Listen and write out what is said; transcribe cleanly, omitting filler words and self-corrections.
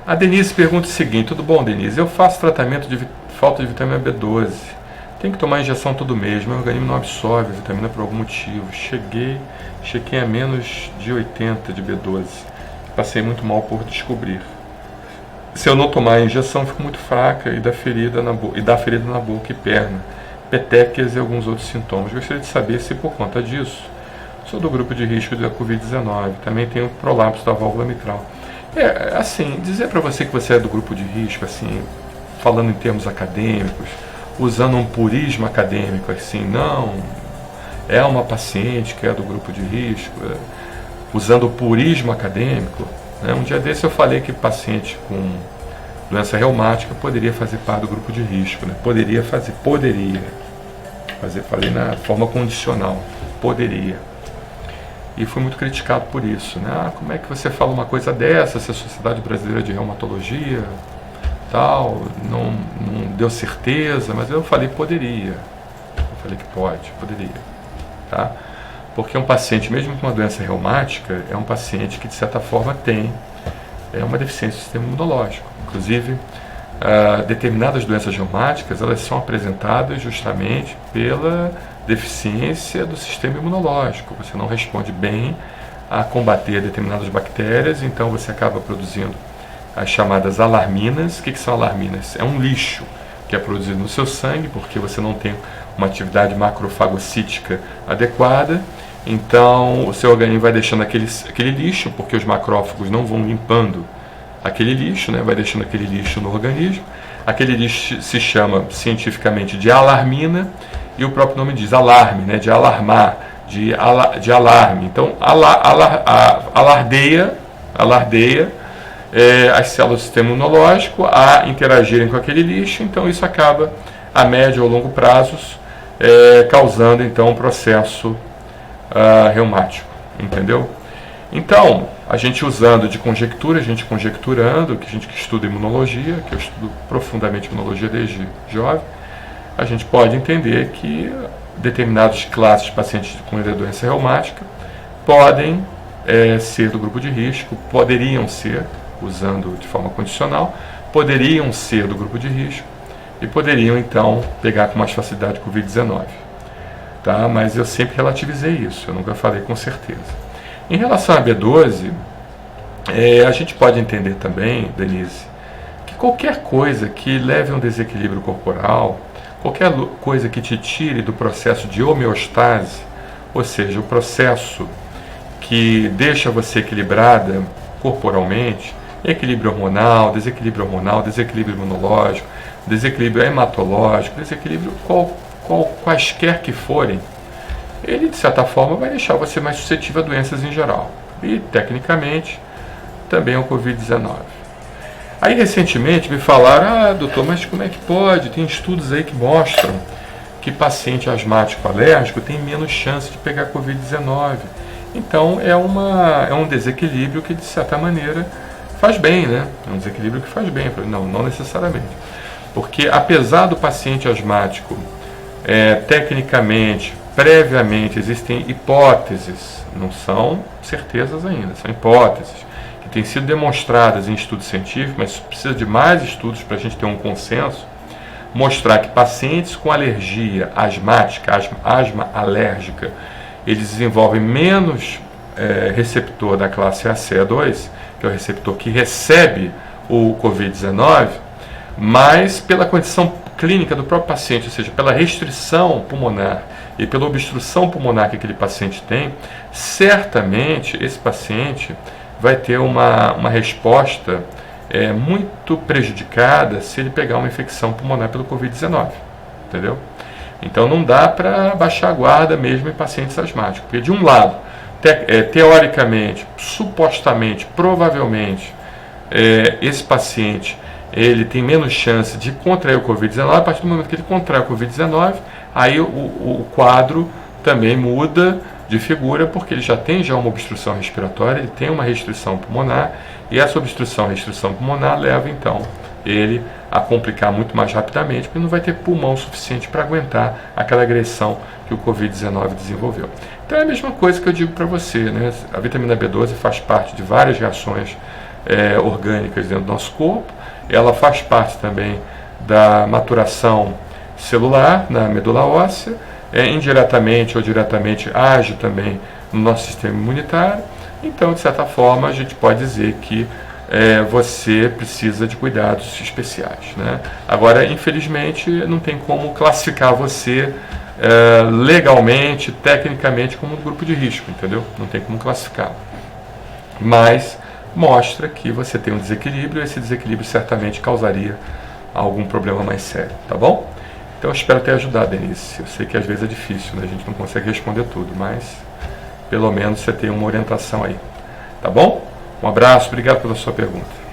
A Denise pergunta o seguinte: tudo bom, Denise? Eu faço tratamento de falta de vitamina B12. Tem que tomar injeção todo mês, meu organismo não absorve a vitamina por algum motivo. Cheguei a menos de 80 de B12. Passei muito mal por descobrir. Se eu não tomar a injeção, fico muito fraca e dá ferida na boca e perna, petequias e alguns outros sintomas. Gostaria de saber se por conta disso sou do grupo de risco da Covid-19. Também tenho prolapso da válvula mitral. Assim, dizer para você que você é do grupo de risco, assim, falando em termos acadêmicos, usando um purismo acadêmico, assim, não, é uma paciente que é do grupo de risco, usando o purismo acadêmico, né? Um dia desse eu falei que paciente com doença reumática poderia fazer parte do grupo de risco, né? Poderia, falei na forma condicional, poderia. E fui muito criticado por isso, né? Como é que você fala uma coisa dessa, se a Sociedade Brasileira de Reumatologia, tal, não deu certeza, mas eu falei poderia. Eu falei que poderia, tá? Porque um paciente, mesmo com uma doença reumática, é um paciente que de certa forma tem uma deficiência do sistema imunológico. Inclusive, determinadas doenças reumáticas, elas são apresentadas justamente pela deficiência do sistema imunológico. Você não responde bem a combater determinadas bactérias, então você acaba produzindo as chamadas alarminas. O que são alarminas? É um lixo que é produzido no seu sangue, porque você não tem uma atividade macrofagocítica adequada, então o seu organismo vai deixando aquele lixo, porque os macrófagos não vão limpando aquele lixo, né? Vai deixando aquele lixo no organismo. Aquele lixo se chama cientificamente de alarmina, e o próprio nome diz alarme, né? De alarmar, de alarme. Então alardeia as células do sistema imunológico a interagirem com aquele lixo, então isso acaba a médio ou longo prazos causando então um processo reumático, entendeu? Então, a gente usando de conjectura, a gente conjecturando, que a gente que estuda imunologia, que eu estudo profundamente imunologia desde jovem, a gente pode entender que determinadas classes de pacientes com doença reumática podem ser do grupo de risco, poderiam ser, usando de forma condicional, poderiam ser do grupo de risco e poderiam então pegar com mais facilidade Covid-19. Tá? Mas eu sempre relativizei isso, eu nunca falei com certeza. Em relação à B12, a gente pode entender também, Denise, que qualquer coisa que leve a um desequilíbrio corporal, qualquer coisa que te tire do processo de homeostase, ou seja, o processo que deixa você equilibrada corporalmente, equilíbrio hormonal, desequilíbrio imunológico, desequilíbrio hematológico, desequilíbrio quaisquer que forem, ele de certa forma vai deixar você mais suscetível a doenças em geral. E tecnicamente também ao Covid-19. Aí recentemente me falaram, doutor, mas como é que pode? Tem estudos aí que mostram que paciente asmático alérgico tem menos chance de pegar Covid-19. Então é um desequilíbrio que de certa maneira faz bem, né? É um desequilíbrio que faz bem. Não necessariamente. Porque apesar do paciente asmático, tecnicamente, previamente, existem hipóteses, não são certezas ainda, são hipóteses, que têm sido demonstradas em estudos científicos, mas precisa de mais estudos para a gente ter um consenso, mostrar que pacientes com alergia asmática, asma alérgica, eles desenvolvem menos receptor da classe ACE2, que é o receptor que recebe o Covid-19, mas pela condição clínica do próprio paciente, ou seja, pela restrição pulmonar e pela obstrução pulmonar que aquele paciente tem, certamente esse paciente vai ter uma resposta muito prejudicada se ele pegar uma infecção pulmonar pelo Covid-19, entendeu? Então não dá para baixar a guarda mesmo em pacientes asmáticos, porque de um lado, teoricamente, supostamente, provavelmente, esse paciente ele tem menos chance de contrair o Covid-19. A partir do momento que ele contrai o Covid-19, aí o quadro também muda de figura, porque ele já tem uma obstrução respiratória, ele tem uma restrição pulmonar, e essa restrição pulmonar leva então ele a complicar muito mais rapidamente, porque não vai ter pulmão suficiente para aguentar aquela agressão que o Covid-19 desenvolveu. Então é a mesma coisa que eu digo para você, né? A vitamina B12 faz parte de várias reações orgânicas dentro do nosso corpo. Ela faz parte também da maturação celular na medula óssea, indiretamente ou diretamente age também no nosso sistema imunitário. Então, de certa forma, a gente pode dizer que você precisa de cuidados especiais, né? Agora, infelizmente, não tem como classificar você legalmente, tecnicamente, como um grupo de risco, entendeu? Não tem como classificar. Mas mostra que você tem um desequilíbrio, e esse desequilíbrio certamente causaria algum problema mais sério, tá bom? Então eu espero ter ajudado, Denise. Eu sei que às vezes é difícil, né? A gente não consegue responder tudo, mas pelo menos você tem uma orientação aí, tá bom? Um abraço, obrigado pela sua pergunta.